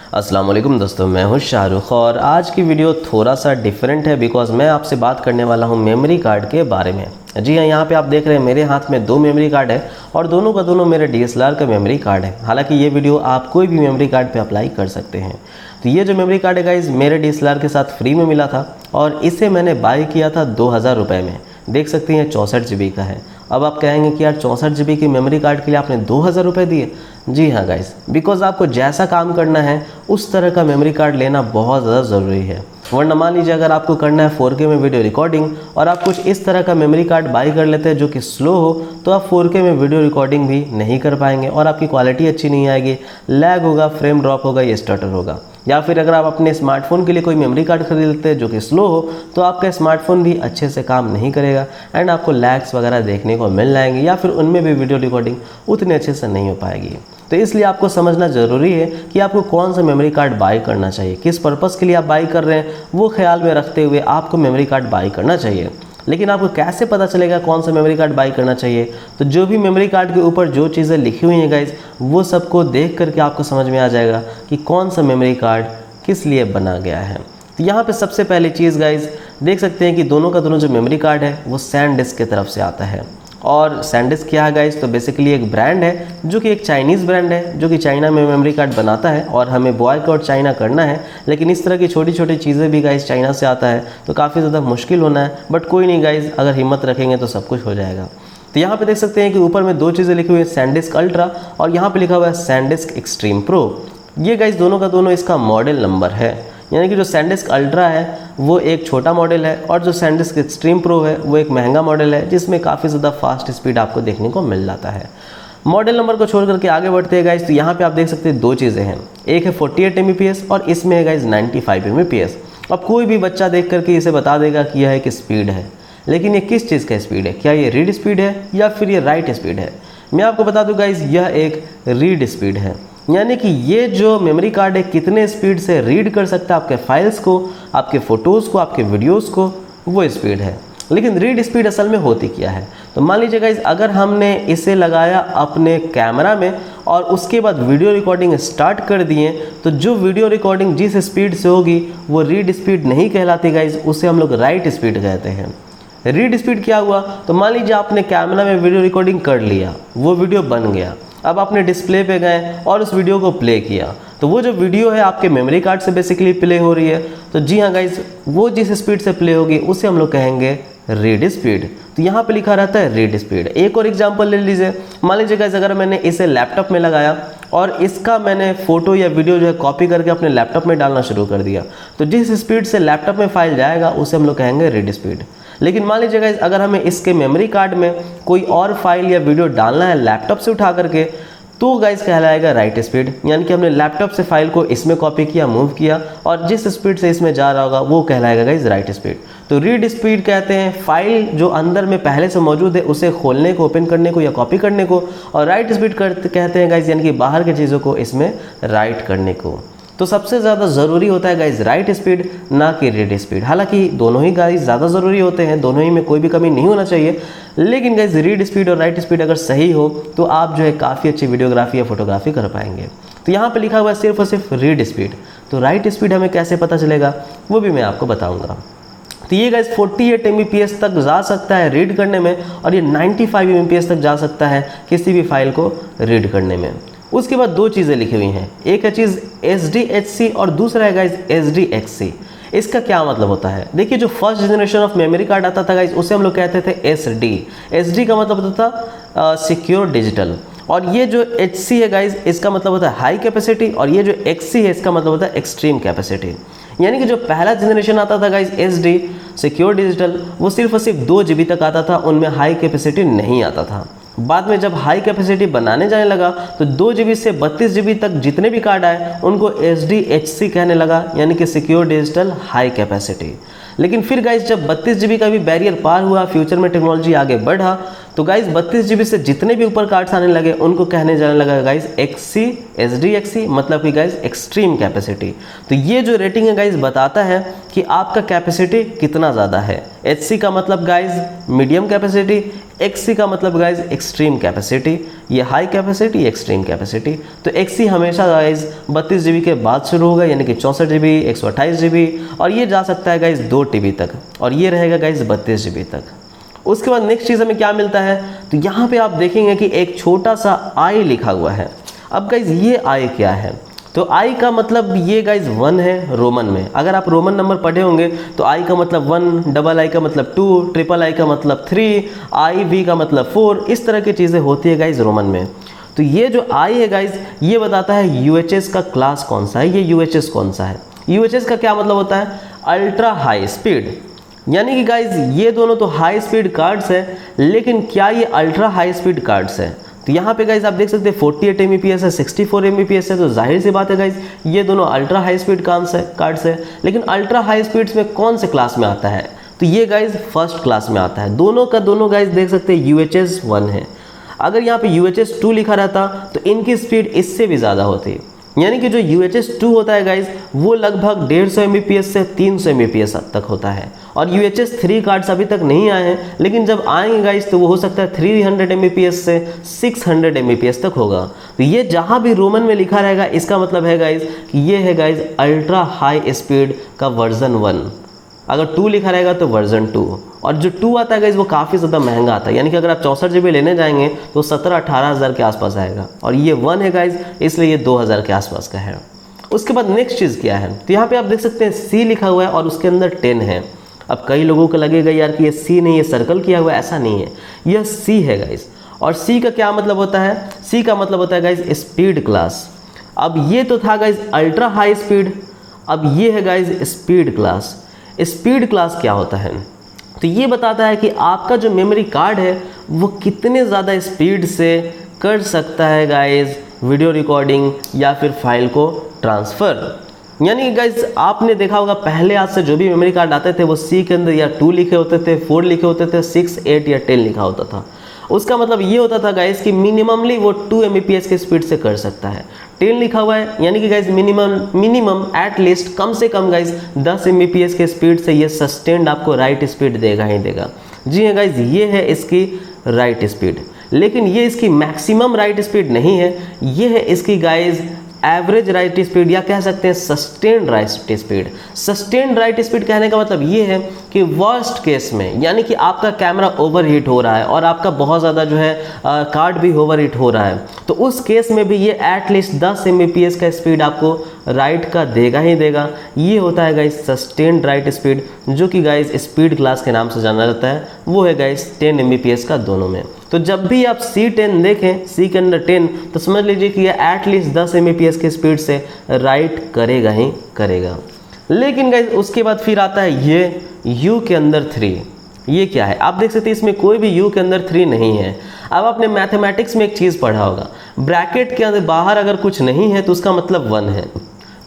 अस्सलाम वालेकुम दोस्तों, मैं हूं शाहरुख और आज की वीडियो थोड़ा सा डिफरेंट है बिकॉज़ मैं आपसे बात करने वाला हूं मेमोरी कार्ड के बारे में। जी हाँ, यहाँ पे आप देख रहे हैं मेरे हाथ में दो मेमोरी कार्ड है और दोनों का दोनों मेरे DSLR का मेमोरी कार्ड है। हालांकि ये वीडियो आप कोई भी मेमोरी कार्ड पे अप्लाई कर सकते हैं। तो ये जो मेमोरी कार्ड है गाइज मेरे DSLR के साथ फ्री में मिला था और इसे मैंने बाय किया था 2000 रुपये में। देख सकते हैं 64 GB का है। अब आप कहेंगे कि यार 64 GB की मेमोरी कार्ड के लिए आपने 2000 रुपये दिए। जी हाँ गाइस, बिकॉज आपको जैसा काम करना है उस तरह का मेमोरी कार्ड लेना बहुत ज़्यादा ज़रूरी है। वरना मान लीजिए अगर आपको करना है 4K में वीडियो रिकॉर्डिंग और आप कुछ इस तरह का मेमोरी कार्ड बाई कर लेते हैं जो कि स्लो हो, तो आप 4K में वीडियो रिकॉर्डिंग भी नहीं कर पाएंगे और आपकी क्वालिटी अच्छी नहीं आएगी, लैग होगा, फ्रेम ड्रॉप होगा, ये स्टटर होगा। या फिर अगर आप अपने स्मार्टफोन के लिए कोई मेमोरी कार्ड खरीद लेते हैं जो कि स्लो हो, तो आपका स्मार्टफोन भी अच्छे से काम नहीं करेगा एंड आपको लैग्स वगैरह देखने को मिल जाएंगे या फिर उनमें भी वीडियो रिकॉर्डिंग उतने अच्छे से नहीं हो पाएगी। तो इसलिए आपको समझना ज़रूरी है कि आपको कौन सा मेमोरी कार्ड बाई करना चाहिए, किस पर्पज़ के लिए आप बाई कर रहे हैं वो ख्याल में रखते हुए आपको मेमोरी कार्ड बाई करना चाहिए। लेकिन आपको कैसे पता चलेगा कौन सा मेमोरी कार्ड बाई करना चाहिए? तो जो भी मेमोरी कार्ड के ऊपर जो चीज़ें लिखी हुई हैं गाइज, वो सबको देख करके आपको समझ में आ जाएगा कि कौन सा मेमोरी कार्ड किस लिए बना गया है। तो यहाँ पे सबसे पहली चीज़ गाइज देख सकते हैं कि दोनों का दोनों जो मेमोरी कार्ड है वो सैनडिस्क की तरफ से आता है। और सैनडिस्क क्या है गाइज? तो बेसिकली एक ब्रांड है जो कि एक चाइनीज़ ब्रांड है जो कि चाइना में मेमोरी कार्ड बनाता है और हमें बॉयकॉट चाइना करना है। लेकिन इस तरह की छोटी छोटी चीज़ें भी गाइज चाइना से आता है तो काफ़ी ज़्यादा मुश्किल होना है, बट कोई नहीं गाइज, अगर हिम्मत रखेंगे तो सब कुछ हो जाएगा। तो यहाँ पे देख सकते हैं कि ऊपर में दो चीज़ें लिखी हुई है, सैनडिस्क अल्ट्रा और यहाँ पे लिखा हुआ है सैनडिस्क एक्सट्रीम प्रो। ये गाइज दोनों का दोनों इसका मॉडल नंबर है, यानी कि जो सैनडिस्क अल्ट्रा है वो एक छोटा मॉडल है और जो सैनडिस्क एक्सट्रीम प्रो है वो एक महंगा मॉडल है जिसमें काफ़ी ज़्यादा फास्ट स्पीड आपको देखने को मिल जाता है। मॉडल नंबर को छोड़ करके आगे बढ़ते हैं गाइज, तो यहाँ पे आप देख सकते हैं दो चीज़ें हैं, एक है 48 Mbps और इसमें है गाइज 95 Mbps। अब कोई भी बच्चा देख करके इसे बता देगा कि यह एक स्पीड है, लेकिन ये किस चीज़ का स्पीड है? क्या ये रीड स्पीड है या फिर ये राइट स्पीड है? मैं आपको बता दूँ गाइज, यह एक रीड स्पीड है, यानी कि ये जो मेमोरी कार्ड है कितने स्पीड से रीड कर सकता है आपके फाइल्स को, आपके फ़ोटोज़ को, आपके वीडियोज़ को, वो स्पीड है। लेकिन रीड स्पीड असल में होती क्या है? तो मान लीजिए गाइज, अगर हमने इसे लगाया अपने कैमरा में और उसके बाद वीडियो रिकॉर्डिंग स्टार्ट कर दिए, तो जो वीडियो रिकॉर्डिंग जिस स्पीड से होगी वो रीड स्पीड नहीं कहलाती गाइज, उसे हम लोग राइट स्पीड कहते हैं। रीड स्पीड क्या हुआ? तो मान लीजिए आपने कैमरा में वीडियो रिकॉर्डिंग कर लिया, वो वीडियो बन गया, अब आपने डिस्प्ले पे गए और उस वीडियो को प्ले किया, तो वो जो वीडियो है आपके मेमोरी कार्ड से बेसिकली प्ले हो रही है। तो जी हाँ गाइज, वो जिस स्पीड से प्ले होगी उसे हम लोग कहेंगे रीड स्पीड। तो यहाँ पे लिखा रहता है रीड स्पीड। एक और एग्जांपल ले लीजिए, मान लीजिए गाइज अगर मैंने इसे लैपटॉप में लगाया और इसका मैंने फ़ोटो या वीडियो जो है कॉपी करके अपने लैपटॉप में डालना शुरू कर दिया, तो जिस स्पीड से लैपटॉप में फाइल जाएगा उसे हम लोग कहेंगे रीड स्पीड। लेकिन मान लीजिए गाइज अगर हमें इसके मेमोरी कार्ड में कोई और फाइल या वीडियो डालना है लैपटॉप से उठा करके, तो गाइज कहलाएगा राइट स्पीड, यानी कि हमने लैपटॉप से फाइल को इसमें कॉपी किया, मूव किया और जिस स्पीड से इसमें जा रहा होगा वो कहलाएगा गाइज राइट स्पीड। तो रीड स्पीड कहते हैं फाइल जो अंदर में पहले से मौजूद है उसे खोलने को, ओपन करने को या कॉपी करने को, और राइट स्पीड कहते हैं गाइज यानी कि बाहर की चीज़ों को इसमें राइट करने को। तो सबसे ज़्यादा ज़रूरी होता है गाइज राइट स्पीड, ना कि रीड स्पीड। हालांकि दोनों ही गाइज ज़्यादा ज़रूरी होते हैं, दोनों ही में कोई भी कमी नहीं होना चाहिए, लेकिन गाइज रीड स्पीड और राइट स्पीड अगर सही हो तो आप जो है काफ़ी अच्छी वीडियोग्राफी या फोटोग्राफी कर पाएंगे। तो यहाँ पे लिखा हुआ है सिर्फ और सिर्फ रीड स्पीड। तो राइट स्पीड हमें कैसे पता चलेगा वो भी मैं आपको बताऊँगा। तो ये गाइज 48 Mbps तक जा सकता है रीड करने में और ये 95 Mbps तक जा सकता है किसी भी फाइल को रीड करने में। उसके बाद दो चीज़ें लिखी हुई हैं, एक है चीज़ SDHC और दूसरा है गाइज SDXC। इसका क्या मतलब होता है? देखिए, जो first generation of memory card आता था गाइज उसे हम लोग कहते थे SD। SD का मतलब होता था सिक्योर डिजिटल, और ये जो HC है गाइज इसका मतलब होता है हाई कैपेसिटी, और ये जो XC है इसका मतलब होता है एक्सट्रीम कैपेसिटी। यानी कि जो पहला जनरेशन आता था गाइज SD सिक्योर डिजिटल, वो सिर्फ और सिर्फ 2 GB तक आता था, उनमें हाई कैपेसिटी नहीं आता था। बाद में जब हाई कैपेसिटी बनाने जाने लगा तो 2 GB से 32 GB तक जितने भी कार्ड आए उनको SDHC कहने लगा, यानी कि सिक्योर डिजिटल हाई कैपेसिटी। लेकिन फिर गाइज जब 32 GB का भी बैरियर पार हुआ, फ्यूचर में टेक्नोलॉजी आगे बढ़ा, तो गाइज 32 GB से जितने भी ऊपर कार्ड्स आने लगे उनको कहने जाने लगा गाइज XC SDXC, मतलब कि गाइज एक्सट्रीम कैपेसिटी। तो ये जो रेटिंग है गाइज बताता है कि आपका कैपेसिटी कितना ज़्यादा है। HC का मतलब गाइज मीडियम कैपेसिटी, XC का मतलब गाइज एक्सट्रीम कैपेसिटी, ये हाई कैपेसिटी, एक्सट्रीम कैपेसिटी। तो XC हमेशा गाइज 32 GB के बाद शुरू होगा, यानी कि 64 GB, 128 GB, और ये जा सकता है गाइज 2 TB तक, और ये रहेगा गाइज 32 GB तक। उसके बाद नेक्स्ट चीज़ हमें क्या मिलता है, तो यहाँ पे आप देखेंगे कि एक छोटा सा I लिखा हुआ है। अब गाइज ये I क्या है, तो I का मतलब ये गाइज 1 है रोमन में। अगर आप रोमन नंबर पढ़े होंगे तो I का मतलब 1, डबल I का मतलब 2, ट्रिपल I का मतलब 3, IV का मतलब 4, इस तरह की चीज़ें होती है गाइज रोमन में। तो ये जो I है गाइज, ये बताता है UHS का क्लास कौन सा है, ये UHS कौन सा है। UHS का क्या मतलब होता है, अल्ट्रा हाई स्पीड, यानी कि गाइज ये दोनों तो हाई स्पीड कार्ड्स है, लेकिन क्या ये अल्ट्रा हाई स्पीड कार्ड्स है। तो यहाँ पे गाइज आप देख सकते हैं 48 Mbps है, 64 Mbps है, तो जाहिर सी बात है गाइज ये दोनों अल्ट्रा हाई स्पीड कार्ड्स है। लेकिन अल्ट्रा हाई स्पीड्स में कौन से क्लास में आता है, तो ये गाइज फर्स्ट क्लास में आता है। दोनों का दोनों गाइज देख सकते हैं UHS 1 है। अगर यहाँ पे UHS 2 लिखा रहता तो इनकी स्पीड इससे भी ज़्यादा होती, यानी कि जो UHS 2 होता है गाइज वो लगभग 150 Mbps से 300 Mbps तक होता है, और UHS 3 कार्ड्स अभी तक नहीं आए हैं, लेकिन जब आएंगे गाइज तो वो हो सकता है 300 Mbps से 600 Mbps तक होगा। तो ये जहाँ भी रोमन में लिखा रहेगा इसका मतलब है गाइज कि ये है गाइज अल्ट्रा हाई स्पीड का वर्जन 1। अगर 2 लिखा रहेगा तो वर्जन 2, और जो 2 आता है गाइज वो काफ़ी ज़्यादा महंगा आता है, यानी कि अगर आप 64 GB लेने जाएंगे तो 17-18 हज़ार के आसपास आएगा, और ये 1 है गाइज इसलिए ये 2000 के आसपास का है। उसके बाद नेक्स्ट चीज़ क्या है, तो यहाँ पे आप देख सकते हैं C लिखा हुआ है और उसके अंदर 10 है। अब कई लोगों को लगेगा यार कि ये C नहीं, ये सर्कल किया हुआ है, ऐसा नहीं है, यह C है गाइज। और C का क्या मतलब होता है, C का मतलब होता है गाइज स्पीड क्लास। अब ये तो था गाइज अल्ट्रा हाई स्पीड, अब ये है guys speed class. Speed class क्या होता है, तो ये बताता है कि आपका जो मेमोरी कार्ड है वो कितने ज़्यादा स्पीड से कर सकता है गाइज वीडियो रिकॉर्डिंग या फिर फाइल को ट्रांसफ़र। यानी कि गाइज आपने देखा होगा पहले आज से जो भी मेमोरी कार्ड आते थे वो C के अंदर या 2 लिखे होते थे, 4 लिखे होते थे, 6, 8 या 10 लिखा होता था। उसका मतलब ये होता था गाइज कि मिनिममली वो 2 Mbps के स्पीड से कर सकता है। 10 लिखा हुआ है यानी कि गाइज मिनिमम एट लीस्ट कम से कम गाइज 10 Mbps के स्पीड से ये सस्टेन्ड आपको राइट स्पीड देगा ही देगा। जी हाँ गाइज, ये है इसकी राइट स्पीड, लेकिन ये इसकी मैक्सिमम राइट स्पीड नहीं है, ये है इसकी गाइज एवरेज राइट स्पीड, या कह सकते हैं sustained right speed. Sustained right speed कहने का मतलब ये है कि वर्स्ट केस में, यानी कि आपका कैमरा ओवरहीट हो रहा है और आपका बहुत ज़्यादा जो है कार्ड भी ओवरहीट हो रहा है, तो उस केस में भी ये एटलीस्ट 10 Mbps का स्पीड आपको राइट का देगा ही देगा। ये होता है गाइज सस्टेन्ड राइट स्पीड, जो कि गाइज स्पीड क्लास के नाम से जाना जाता है। वो है गाइज 10 Mbps का दोनों में। तो जब भी आप C10 देखें, C के अंदर 10, तो समझ लीजिए कि ये एटलीस्ट 10 Mbps की स्पीड से राइट करेगा ही करेगा। लेकिन गाइज उसके बाद फिर आता है ये U के अंदर 3। ये क्या है, आप देख सकते हैं इसमें कोई भी U के अंदर 3 नहीं है। अब आपने मैथमेटिक्स में एक चीज़ पढ़ा होगा, ब्रैकेट के अंदर बाहर अगर कुछ नहीं है तो उसका मतलब 1 है।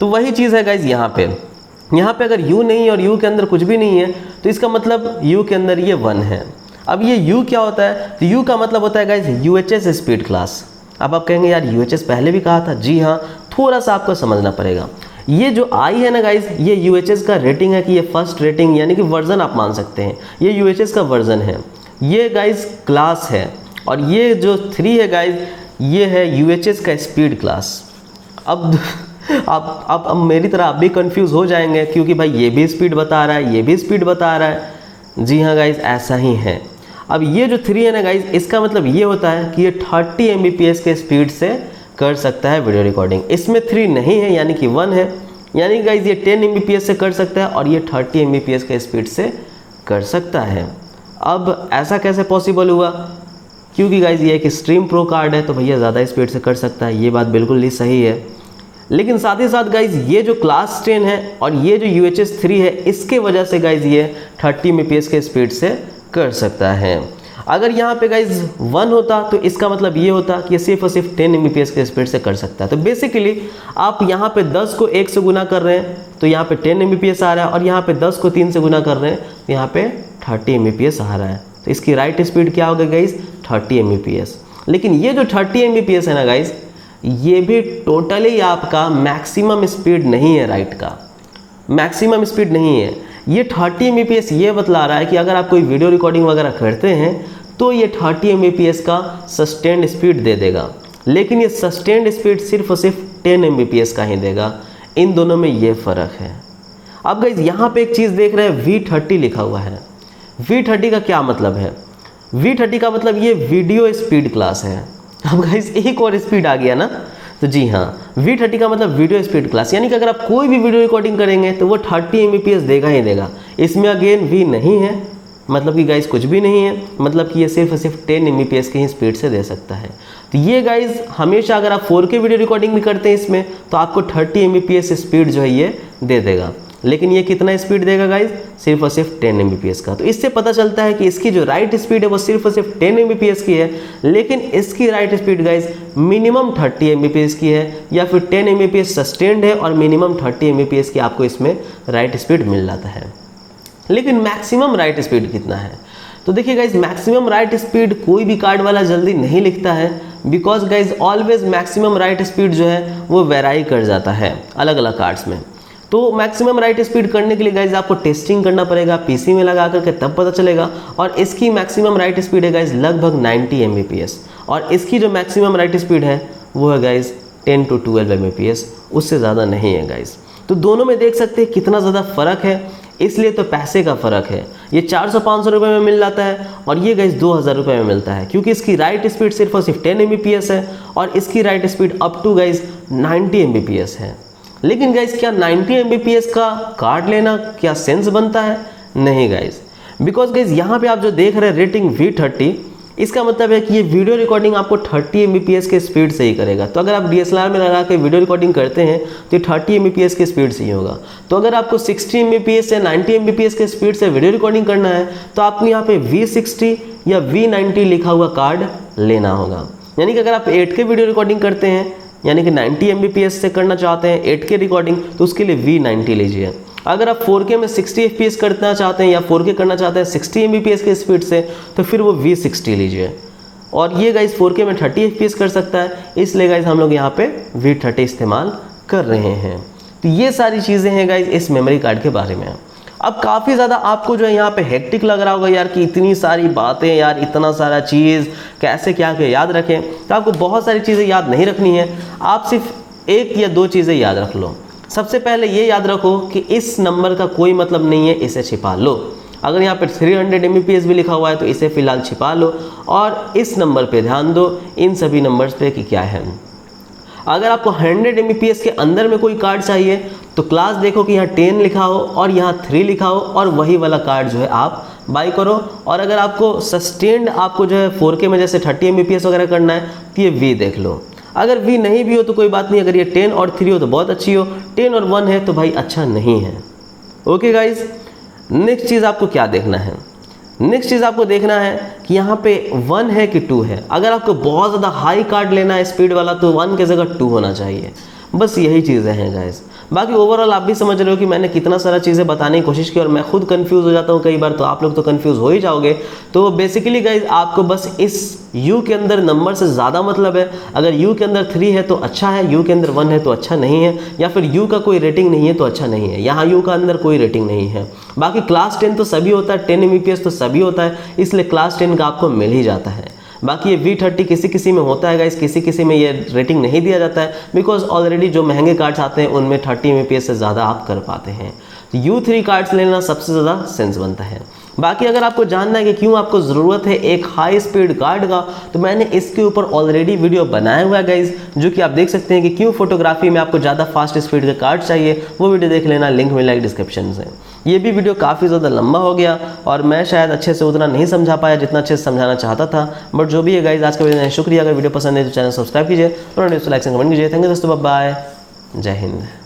तो वही चीज़ है गाइज यहाँ पे अगर U नहीं है और U के अंदर कुछ भी नहीं है तो इसका मतलब U के अंदर ये 1 है। अब ये U क्या होता है, तो U का मतलब होता है गाइज UHS स्पीड क्लास। अब आप कहेंगे यार UHS पहले भी कहा था, जी हाँ, थोड़ा सा आपको समझना पड़ेगा। ये जो I है ना गाइज, ये UHS का रेटिंग है कि ये फर्स्ट रेटिंग यानी कि वर्जन आप मान सकते हैं, ये UHS का वर्जन है, ये गाइज क्लास है। और ये जो 3 है गाइज, ये है UHS का स्पीड क्लास। अब अब मेरी तरह आप भी कंफ्यूज हो जाएंगे, क्योंकि भाई ये भी स्पीड बता रहा है, ये भी स्पीड बता रहा है। जी हाँ गाइज, ऐसा ही है। अब ये जो 3 है ना गाइज, इसका मतलब ये होता है कि ये 30 Mbps के स्पीड से कर सकता है वीडियो रिकॉर्डिंग। इसमें 3 नहीं है यानी कि 1 है, यानी कि गाइज ये 10 Mbps से कर सकता है और ये 30 Mbps के स्पीड से कर सकता है। अब ऐसा कैसे पॉसिबल हुआ, क्योंकि गाइज ये एक स्ट्रीम प्रो कार्ड है तो भैया ज़्यादा स्पीड से कर सकता है, ये बात बिल्कुल ही सही है। लेकिन साथ ही साथ गाइज ये जो क्लास 10 है और ये जो UHS 3 है, इसके वजह से गाइज ये 30 Mbps के स्पीड से कर सकता है। अगर यहाँ पे गाइज 1 होता तो इसका मतलब ये होता कि ये सिर्फ और सिर्फ 10 Mbps के स्पीड से कर सकता है। तो बेसिकली आप यहाँ पे 10 को 1 से गुना कर रहे हैं तो यहाँ पे 10 Mbps आ रहा है, और यहाँ पे 10 को 3 से गुना कर रहे हैं तो यहाँ पे 30 Mbps आ रहा है। तो इसकी राइट स्पीड क्या होगा गाइज, 30 Mbps। लेकिन ये जो 30 Mbps है ना गाइज, ये भी टोटली आपका मैक्सिमम स्पीड नहीं है, राइट का मैक्सिमम स्पीड नहीं है। ये 30 Mbps ये बतला रहा है कि अगर आप कोई वीडियो रिकॉर्डिंग वगैरह करते हैं तो ये 30 Mbps का सस्टेंड स्पीड दे देगा, लेकिन ये सस्टेंड स्पीड सिर्फ और सिर्फ 10 Mbps का ही देगा। इन दोनों में ये फ़र्क है। अब गाइज यहाँ पे एक चीज़ देख रहे हैं, V30 लिखा हुआ है। V30 का क्या मतलब है? V30 का मतलब ये वीडियो स्पीड क्लास है। अब गाइज एक और स्पीड आ गया ना, तो जी हाँ, V30 का मतलब वीडियो स्पीड क्लास, यानी कि अगर आप कोई भी वीडियो रिकॉर्डिंग करेंगे तो वो 30 Mbps देगा ही देगा। इसमें अगेन V नहीं है, मतलब कि गाइज कुछ भी नहीं है, मतलब कि ये सिर्फ और सिर्फ 10 Mbps की ही स्पीड से दे सकता है। तो ये गाइज हमेशा अगर आप 4K वीडियो रिकॉर्डिंग भी करते हैं इसमें, तो आपको 30 Mbps स्पीड जो है ये दे देगा। लेकिन ये कितना स्पीड देगा गाइज? सिर्फ और सिर्फ 10 Mbps का। तो इससे पता चलता है कि इसकी जो राइट स्पीड है वो सिर्फ और सिर्फ 10 Mbps की है, लेकिन इसकी write speed guys minimum 30 Mbps की है, या फिर 10 Mbps सस्टेंड है और मिनिमम 30 Mbps की आपको इसमें राइट स्पीड मिल जाता है। लेकिन मैक्सिमम राइट स्पीड कितना है? तो देखिए गाइज, मैक्सिमम राइट स्पीड कोई भी कार्ड वाला जल्दी नहीं लिखता है, because guys always maximum right speed जो है वो वेराई कर जाता है अलग अलग कार्ड्स में। तो मैक्सिमम राइट स्पीड करने के लिए गाइज आपको टेस्टिंग करना पड़ेगा पीसी में लगा करके, तब पता चलेगा। और इसकी मैक्सिमम राइट स्पीड है गाइज लगभग 90 Mbps, और इसकी जो मैक्सिमम राइट स्पीड है वो है गाइज 10 to 12 Mbps, उससे ज़्यादा नहीं है गाइज। तो दोनों में देख सकते हैं कितना ज़्यादा फ़र्क है, इसलिए तो पैसे का फ़र्क है। ये 400-500 रुपये में मिल जाता है और ये गाइज 2000 रुपये में मिलता है, क्योंकि इसकी राइट स्पीड सिर्फ और सिर्फ 10 Mbps है और इसकी write speed up to guys 90 Mbps है। लेकिन गाइज क्या 90 Mbps का कार्ड लेना क्या सेंस बनता है? नहीं गाइज, बिकॉज गाइज यहाँ पे आप जो देख रहे हैं रेटिंग V30, इसका मतलब है कि ये वीडियो रिकॉर्डिंग आपको 30 Mbps के स्पीड से ही करेगा। तो अगर आप DSLR में लगा के वीडियो रिकॉर्डिंग करते हैं तो ये 30 Mbps के स्पीड से ही होगा। तो अगर आपको 60 Mbps या 90 Mbps के स्पीड से वीडियो रिकॉर्डिंग करना है तो आपको यहाँ पे V60 या V90 लिखा हुआ कार्ड लेना होगा। यानी कि अगर आप 8K वीडियो रिकॉर्डिंग करते हैं, यानी कि 90 Mbps से करना चाहते हैं 8K रिकॉर्डिंग, तो उसके लिए V90 लीजिए। अगर आप 4K में 60 fps करना चाहते हैं या 4K करना चाहते हैं 60 Mbps के स्पीड से, तो फिर वो V60 लीजिए। और ये गाइज 4K में 30 fps कर सकता है, इसलिए गाइज हम लोग यहाँ पे V30 इस्तेमाल कर रहे हैं। तो ये सारी चीज़ें हैं गाइज इस मेमोरी कार्ड के बारे में। अब काफ़ी ज़्यादा आपको जो है यहाँ पे हेक्टिक लग रहा होगा यार कि इतनी सारी बातें यार, इतना सारा चीज़ कैसे क्या याद रखें। तो आपको बहुत सारी चीज़ें याद नहीं रखनी है, आप सिर्फ 1 या 2 चीज़ें याद रख लो। सबसे पहले ये याद रखो कि इस नंबर का कोई मतलब नहीं है, इसे छिपा लो। अगर यहाँ पर 300 Mbps भी लिखा हुआ है तो इसे फ़िलहाल छिपा लो और इस नंबर पे ध्यान दो, इन सभी नंबर्स पे कि क्या है। अगर आपको 100 Mbps के अंदर में कोई कार्ड चाहिए तो क्लास देखो कि यहाँ 10 लिखा हो और यहाँ 3 लिखा हो और वही वाला कार्ड जो है आप बाई करो। और अगर आपको सस्टेंड आपको जो है 4K में जैसे 30 Mbps वगैरह करना है तो ये V देख लो। अगर V नहीं भी हो तो कोई बात नहीं, अगर ये 10 और 3 हो तो बहुत अच्छी हो, 10 और 1 है तो भाई अच्छा नहीं है। ओके गाइज, नेक्स्ट चीज़ आपको क्या देखना है? नेक्स्ट चीज़ आपको देखना है कि यहाँ पे 1 है कि 2 है। अगर आपको बहुत ज़्यादा हाई कार्ड लेना है स्पीड वाला तो 1 की जगह 2 होना चाहिए। बस यही चीज़ें हैं गाइज। बाकी ओवरऑल आप भी समझ रहे हो कि मैंने कितना सारा चीज़ें बताने की कोशिश की और मैं खुद कंफ्यूज हो जाता हूँ कई बार, तो आप लोग तो कंफ्यूज हो ही जाओगे। तो बेसिकली गाइज आपको बस इस U के अंदर नंबर से ज़्यादा मतलब है। अगर U के अंदर 3 है तो अच्छा है, U के अंदर 1 है तो अच्छा नहीं है, या फिर U का कोई रेटिंग नहीं है तो अच्छा नहीं है। यहाँ U का अंदर कोई रेटिंग नहीं है। बाकी क्लास 10 तो सभी होता है, 10 Mbps तो सभी होता है, इसलिए क्लास 10 का आपको मिल ही जाता है। बाकी ये V30 किसी किसी में होता है गाइस, किसी किसी में ये रेटिंग नहीं दिया जाता है, बिकॉज ऑलरेडी जो महंगे कार्ड्स आते हैं उनमें 30 Mbps से ज़्यादा आप कर पाते हैं। तो U3 कार्ड्स लेना सबसे ज़्यादा सेंस बनता है। बाकी अगर आपको जानना है कि क्यों आपको ज़रूरत है एक हाई स्पीड कार्ड का, तो मैंने इसके ऊपर ऑलरेडी वीडियो बनाया हुआ है गाइज, जो कि आप देख सकते हैं कि क्यों फोटोग्राफी में आपको ज़्यादा फास्ट स्पीड के कार्ड चाहिए। वो वीडियो देख लेना, लिंक मिला है डिस्क्रिप्शन से। ये भी वीडियो काफ़ी ज़्यादा लंबा हो गया और मैं शायद अच्छे से उतना नहीं समझा पाया जितना अच्छे से समझाना चाहता था, बट जो भी है गाइज आज का वीडियो शुक्रिया। अगर वीडियो पसंद है तो चैनल सब्सक्राइब कीजिए और लाइक से कमेंट कीजिए। थैंक यू दोस्तों, बाय, जय हिंद।